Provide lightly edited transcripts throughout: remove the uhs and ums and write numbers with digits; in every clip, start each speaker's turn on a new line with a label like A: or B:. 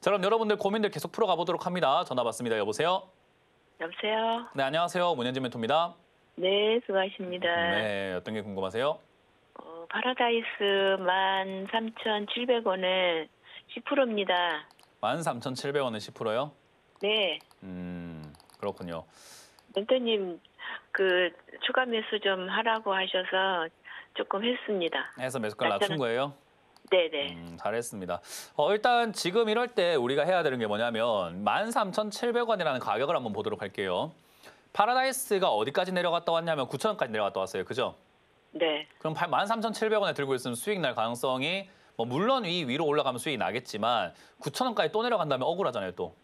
A: 자, 그럼 여러분들 고민들 계속 풀어가 보도록 합니다. 전화 받습니다. 여보세요?
B: 여보세요?
A: 네, 안녕하세요. 문현진 멘토입니다.
B: 네, 수고하십니다.
A: 네, 어떤 게 궁금하세요?
B: 파라다이스 13,700원에 10%입니다.
A: 13,700원에 10%요?
B: 네.
A: 그렇군요.
B: 멘토님, 추가 매수 좀 하라고 하셔서 조금 했습니다.
A: 해서 매수가를 낮춘 거예요?
B: 네네.
A: 잘했습니다. 일단 지금 이럴 때 우리가 해야 되는 게 뭐냐면 13,700원이라는 가격을 한번 보도록 할게요. 파라다이스가 어디까지 내려갔다 왔냐면 9,000원까지 내려갔다 왔어요. 그죠?
B: 네.
A: 그럼 13,700원에 들고 있으면 수익 날 가능성이 물론 위로 올라가면 수익이 나겠지만 9,000원까지 또 내려간다면 억울하잖아요, 또.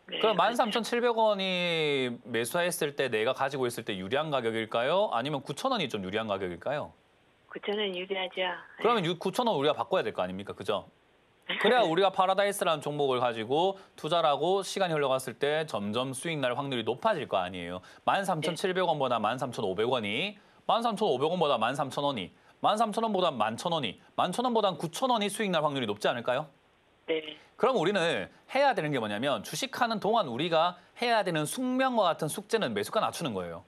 B: 네,
A: 그럼 13,700원이 매수했을 때 내가 가지고 있을 때 유리한 가격일까요? 아니면 9,000원이 좀 유리한 가격일까요?
B: 9,000원 유리하죠.
A: 그러면 9,000원 우리가 바꿔야 될 거 아닙니까? 그죠? 그래야 우리가 파라다이스라는 종목을 가지고 투자를 하고 시간이 흘러갔을 때 점점 수익 날 확률이 높아질 거 아니에요. 13,700원보다 13,500원이, 13,500원보다 13,000원이, 13,000원보다 11,000원이, 11,000원보다 9,000원이 수익 날 확률이 높지 않을까요?
B: 네.
A: 그럼 우리는 해야 되는 게 뭐냐면 주식하는 동안 우리가 해야 되는 숙명과 같은 숙제는 매수가 낮추는 거예요.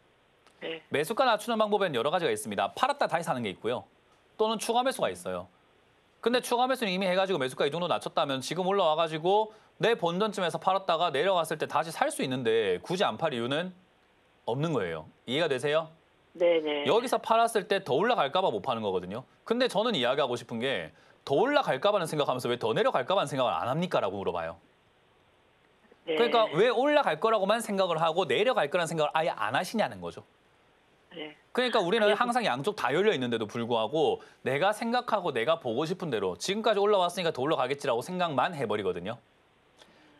B: 네.
A: 매수가 낮추는 방법에는 여러 가지가 있습니다. 팔았다 다시 사는 게 있고요. 또는 추가 매수가 있어요. 근데 추가 매수는 이미 해가지고 매수가 이 정도 낮췄다면 지금 올라와가지고 내 본전쯤에서 팔았다가 내려갔을 때 다시 살 수 있는데 굳이 안 팔 이유는 없는 거예요. 이해가 되세요?
B: 네네.
A: 여기서 팔았을 때 더 올라갈까 봐 못 파는 거거든요. 근데 저는 이야기하고 싶은 게 더 올라갈까 봐는 생각하면서 왜 더 내려갈까 봐는 생각을 안 합니까? 라고 물어봐요.
B: 네.
A: 그러니까 왜 올라갈 거라고만 생각을 하고 내려갈 거라는 생각을 아예 안 하시냐는 거죠.
B: 네.
A: 그러니까 우리는 항상 양쪽 다 열려 있는데도 불구하고 내가 생각하고 내가 보고 싶은 대로 지금까지 올라왔으니까 더 올라가겠지라고 생각만 해버리거든요.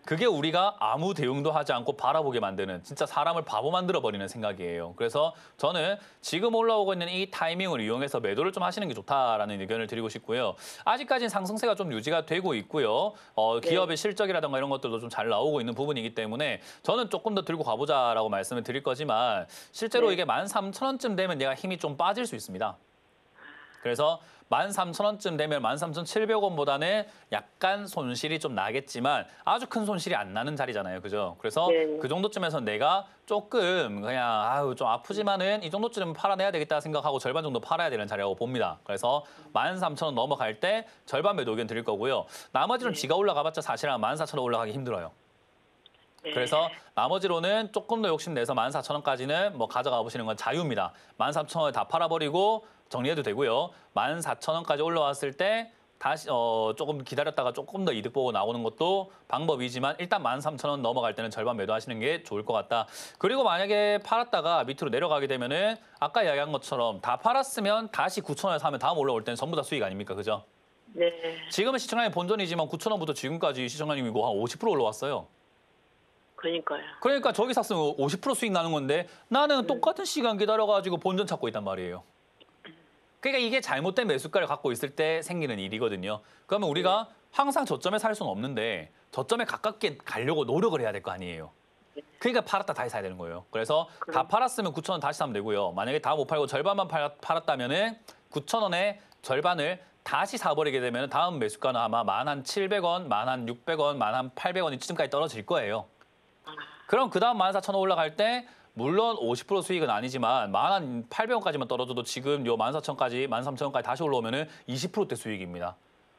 A: 그게 우리가 아무 대응도 하지 않고 바라보게 만드는 진짜 사람을 바보 만들어버리는 생각이에요. 그래서 저는 지금 올라오고 있는 이 타이밍을 이용해서 매도를 좀 하시는 게 좋다라는 의견을 드리고 싶고요. 아직까지는 상승세가 좀 유지가 되고 있고요. 기업의 실적이라든가 이런 것들도 좀 잘 나오고 있는 부분이기 때문에 저는 조금 더 들고 가보자라고 말씀을 드릴 거지만 실제로
B: 네.
A: 이게 13,000원쯤 되면 내가 힘이 좀 빠질 수 있습니다. 그래서 13,000원쯤 되면 13,700원보다는 약간 손실이 좀 나겠지만 아주 큰 손실이 안 나는 자리잖아요. 그죠? 그래서
B: 네.
A: 그 정도쯤에서 내가 조금 그냥 좀 아프지만은 이 정도쯤 팔아내야 되겠다 생각하고 절반 정도 팔아야 되는 자리라고 봅니다. 그래서 13,000원 넘어갈 때 절반 매도 의견 드릴 거고요. 나머지는 지가 올라가봤자 사실은 14,000원 올라가기 힘들어요.
B: 네.
A: 그래서 나머지로는 조금 더 욕심내서 14,000원까지는 가져가 보시는 건 자유입니다. 13,000원을 다 팔아버리고 정리해도 되고요. 14,000원까지 올라왔을 때 다시 조금 기다렸다가 조금 더 이득 보고 나오는 것도 방법이지만 일단 13,000원 넘어갈 때는 절반 매도하시는 게 좋을 것 같다. 그리고 만약에 팔았다가 밑으로 내려가게 되면은 아까 이야기한 것처럼 다 팔았으면 다시 9,000원에 사면 다음 올라올 때는 전부 다 수익 아닙니까? 그죠?
B: 네.
A: 지금은 시청량이 본전이지만 9,000원부터 지금까지 시청량이 한 50% 올라왔어요.
B: 그러니까요.
A: 그러니까 저기 샀으면 50% 수익 나는 건데 나는 똑같은 시간 기다려가지고 본전 찾고 있단 말이에요. 그러니까 이게 잘못된 매수가를 갖고 있을 때 생기는 일이거든요. 그러면 우리가 항상 저점에 살 수는 없는데 저점에 가깝게 가려고 노력을 해야 될 거 아니에요. 그러니까 팔았다 다시 사야 되는 거예요. 그래서 다 팔았으면 9,000원 다시 사면 되고요. 만약에 다 못 팔고 절반만 팔았다면은 9,000원의 절반을 다시 사버리게 되면 다음 매수가는 아마 11,700원, 11,600원, 11,800원 이쯤까지 떨어질 거예요. 그럼 그 다음 14,000원 올라갈 때 물론 50% 수익은 아니지만 11,800원까지만 떨어져도 지금 요 14,000원까지, 13,000원까지 다시 올라오면은 20%대 수익입니다.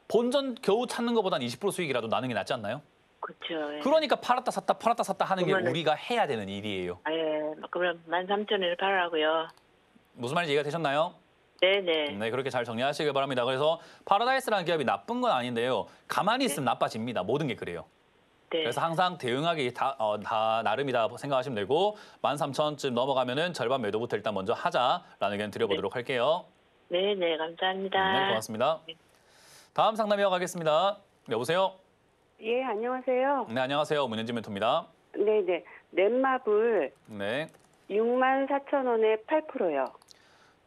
A: 본전 겨우 찾는 것보단 20% 수익이라도 나는 게 낫지 않나요?
B: 그렇죠. 예.
A: 그러니까 팔았다 샀다 하는 게
B: 그러면은-
A: 우리가 해야 되는 일이에요.
B: 예. 그럼 13,000원을 팔으라고요.
A: 무슨 말인지 이해가 되셨나요?
B: 네네.
A: 네, 그렇게 잘 정리하시길 바랍니다. 그래서 파라다이스라는 기업이 나쁜 건 아닌데요. 가만히 있으면 나빠집니다. 모든 게 그래요.
B: 네.
A: 그래서 항상 대응하기 다 나름이다 생각하시면 되고 13,000원쯤 넘어가면은 절반 매도부터 일단 먼저 하자라는 의견 드려보도록 할게요.
B: 네네. 감사합니다.
A: 네, 고맙습니다. 다음 상담 이어가겠습니다. 여보세요?
C: 예, 안녕하세요.
A: 네, 안녕하세요. 문현진 멘토입니다.
C: 네네. 넷마블
A: 네,
C: 64,000원에 8%요.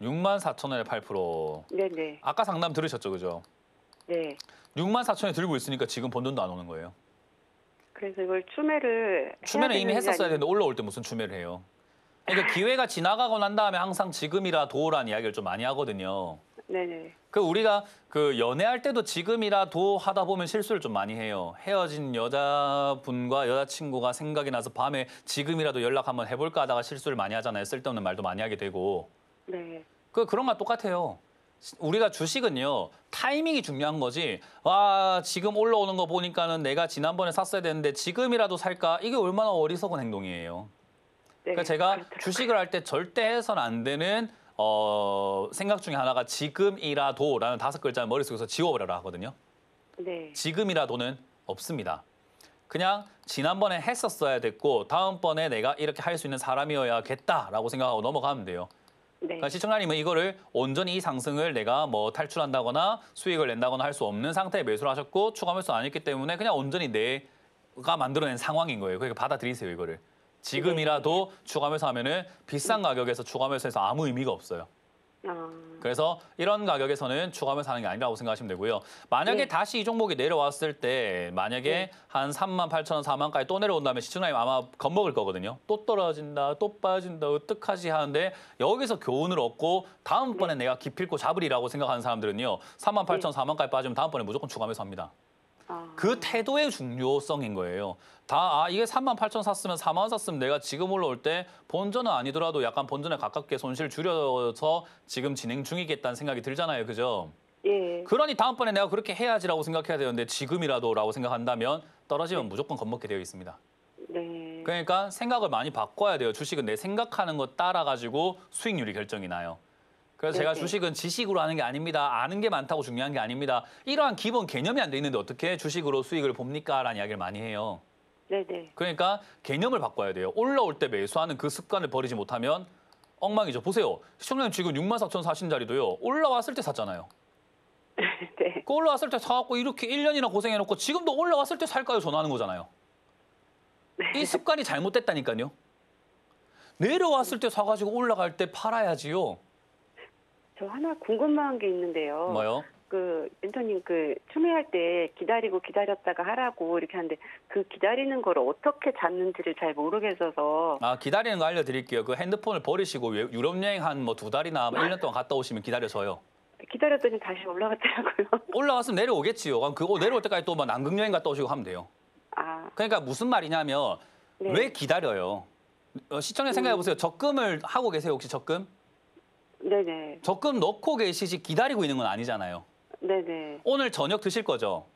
A: 64,000원에 8%.
C: 네네.
A: 아까 상담 들으셨죠, 그죠?
C: 네.
A: 64,000원에 들고 있으니까 지금 본전도 안 오는 거예요.
C: 그래서 이걸 추매를
A: 추매는 이미
C: 해야 되는지
A: 했었어야 되는데 올라올 때 무슨 추매를 해요? 그러니까 기회가 지나가고 난 다음에 항상 지금이라 도라는 이야기를 좀 많이 하거든요.
C: 네네.
A: 그 우리가 그 연애할 때도 지금이라도 하다 보면 실수를 좀 많이 해요. 헤어진 여자분과 여자친구가 생각이 나서 밤에 지금이라도 연락 한번 해볼까 하다가 실수를 많이 하잖아요. 쓸데없는 말도 많이 하게 되고.
C: 네.
A: 그런 거 똑같아요. 우리가 주식은요, 타이밍이 중요한 거지. 와, 지금 올라오는 거 보니까는 내가 지난번에 샀어야 되는데 지금이라도 살까? 이게 얼마나 어리석은 행동이에요.
C: 네.
A: 그러니까 제가
C: 그렇더라고요.
A: 주식을 할 때 절대 해서는 안 되는 생각 중에 하나가 지금이라도라는 5글자를 머릿속에서 지워버려라 하거든요.
C: 네.
A: 지금이라도는 없습니다. 그냥 지난번에 했었어야 됐고 다음번에 내가 이렇게 할 수 있는 사람이어야겠다라고 생각하고 넘어가면 돼요.
C: 네.
A: 그러니까 시청자님은 이거를 온전히 이 상승을 내가 뭐 탈출한다거나 수익을 낸다거나 할 수 없는 상태에 매수를 하셨고 추가 매수 안 했기 때문에 그냥 온전히 내가 만들어낸 상황인 거예요. 그러니까 받아들이세요, 이거를. 지금이라도 추가 매수하면은 비싼 가격에서 추가 매수해서 아무 의미가 없어요. 그래서 이런 가격에서는 추가 매수하는 게 아니라고 생각하시면 되고요. 만약에
C: 네.
A: 다시 이 종목이 내려왔을 때 만약에
C: 네.
A: 한 38,000원, 4만까지 또 내려온다면 시청자님 아마 겁먹을 거거든요. 또 떨어진다, 또 빠진다, 어떡하지 하는데 여기서 교훈을 얻고 다음번에 내가 기필코 잡으리라고 생각하는 사람들은요. 38,000원, 4만까지 빠지면 다음번에 무조건 추가 매수합니다. 그 태도의 중요성인 거예요. 이게 38,000 샀으면 4만 원 샀으면 내가 지금 올라올 때 본전은 아니더라도 약간 본전에 가깝게 손실 줄여서 지금 진행 중이겠다는 생각이 들잖아요. 그죠?
C: 예.
A: 그러니 다음번에 내가 그렇게 해야지라고 생각해야 되는데 지금이라도라고 생각한다면 떨어지면 무조건 겁먹게 되어 있습니다.
C: 네.
A: 그러니까 생각을 많이 바꿔야 돼요. 주식은 내 생각하는 거 따라가지고 수익률이 결정이 나요. 그래서 제가
C: 네네.
A: 주식은 지식으로 하는 게 아닙니다. 아는 게 많다고 중요한 게 아닙니다. 이러한 기본 개념이 안 돼 있는데 어떻게 주식으로 수익을 봅니까? 라는 이야기를 많이 해요.
C: 네네.
A: 그러니까 개념을 바꿔야 돼요. 올라올 때 매수하는 그 습관을 버리지 못하면 엉망이죠. 보세요. 시청자님 지금 64,000 사신 자리도요. 올라왔을 때 샀잖아요.
C: 네.
A: 그 올라왔을 때 사갖고 이렇게 1년이나 고생해놓고 지금도 올라왔을 때 살까요? 전화하는 거잖아요. 이 습관이 잘못됐다니까요. 내려왔을 때 사가지고 올라갈 때 팔아야지요.
C: 저 하나 궁금한 게 있는데요.
A: 뭐요?
C: 그 멘토님 추매할 때 기다리고 기다렸다가 하라고 이렇게 하는데 그 기다리는 걸 어떻게 잡는지를 잘 모르겠어서.
A: 기다리는 거 알려드릴게요. 그 핸드폰을 버리시고 유럽 여행 한 뭐 2달이나 1년 동안 갔다 오시면 기다려져요.
C: 기다렸더니 다시 올라갔더라고요.
A: 올라왔으면 내려오겠지요. 그럼 그거 내려올 때까지 또 뭐 남극 여행 갔다 오시고 하면 돼요. 그러니까 무슨 말이냐면
C: 네.
A: 왜 기다려요? 시청자 생각해 보세요. 적금을 하고 계세요, 혹시 적금?
C: 네네.
A: 적금 넣고 계시지 기다리고 있는 건 아니잖아요.
C: 네네.
A: 오늘 저녁 드실 거죠?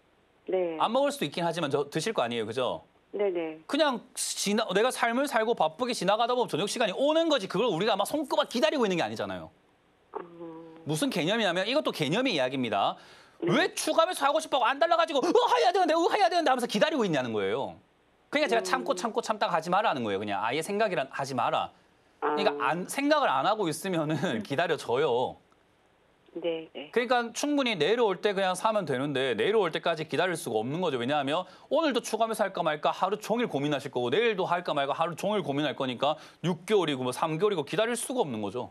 C: 네.
A: 안 먹을 수도 있긴 하지만 드실 거 아니에요, 그죠?
C: 네네.
A: 그냥 내가 삶을 살고 바쁘게 지나가다 보면 저녁 시간이 오는 거지. 그걸 우리가 막 손꼽아 기다리고 있는 게 아니잖아요. 무슨 개념이냐면 이것도 개념의 이야기입니다. 왜 추가매수 하고 싶어 안 달라가지고 해야 되는데 하면서 기다리고 있냐는 거예요. 그러니까 제가 참다가 하지 말라는 거예요. 그냥 아예 생각이란 하지 마라. 그러니까 생각을 안 하고 있으면은 기다려져요.
C: 네네.
A: 그러니까 충분히 내려올 때 그냥 사면 되는데 내려올 때까지 기다릴 수가 없는 거죠. 왜냐하면 오늘도 추가매수 할까 말까 하루 종일 고민하실 거고 내일도 할까 말까 하루 종일 고민할 거니까 6개월이고 뭐 3개월이고 기다릴 수가 없는 거죠.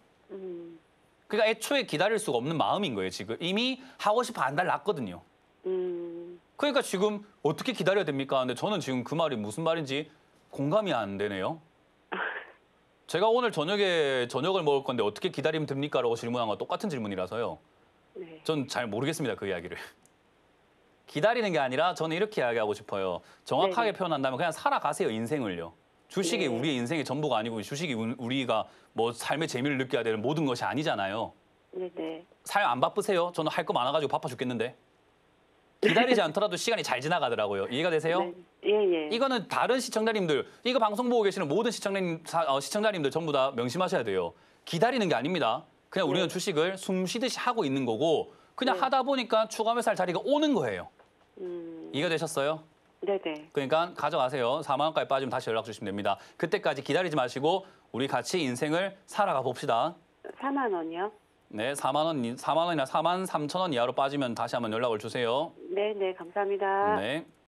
A: 그러니까 애초에 기다릴 수가 없는 마음인 거예요. 지금 이미 하고 싶어 안 달랐거든요. 그러니까 지금 어떻게 기다려야 됩니까? 근데 저는 지금 그 말이 무슨 말인지 공감이 안 되네요. 제가 오늘 저녁을 먹을 건데 어떻게 기다리면 됩니까? 라고 질문한 거 똑같은 질문이라서요.
C: 네.
A: 전 잘 모르겠습니다. 그 이야기를. 기다리는 게 아니라 저는 이렇게 이야기하고 싶어요. 정확하게
C: 네네.
A: 표현한다면 그냥 살아가세요. 인생을요. 주식이
C: 네.
A: 우리의 인생의 전부가 아니고 주식이 우리가 뭐 삶의 재미를 느껴야 되는 모든 것이 아니잖아요.
C: 네네.
A: 삶 안 바쁘세요? 저는 할 거 많아가지고 바빠 죽겠는데. 기다리지 않더라도 시간이 잘 지나가더라고요. 이해가 되세요?
C: 네. 예.
A: 이거는 다른 시청자님들, 이거 방송 보고 계시는 모든 시청자님들 전부 다 명심하셔야 돼요. 기다리는 게 아닙니다. 그냥 우리는 주식을 숨 쉬듯이 하고 있는 거고 그냥
C: 네.
A: 하다 보니까 추가 매수할 자리가 오는 거예요. 이해가 되셨어요?
C: 네네.
A: 그러니까 가져가세요. 4만 원까지 빠지면 다시 연락 주시면 됩니다. 그때까지 기다리지 마시고 우리 같이 인생을 살아가 봅시다.
C: 4만 원이요?
A: 네, 4만 원이나 4만 3천 원 이하로 빠지면 다시 한번 연락을 주세요.
C: 네네. 감사합니다.
A: 네.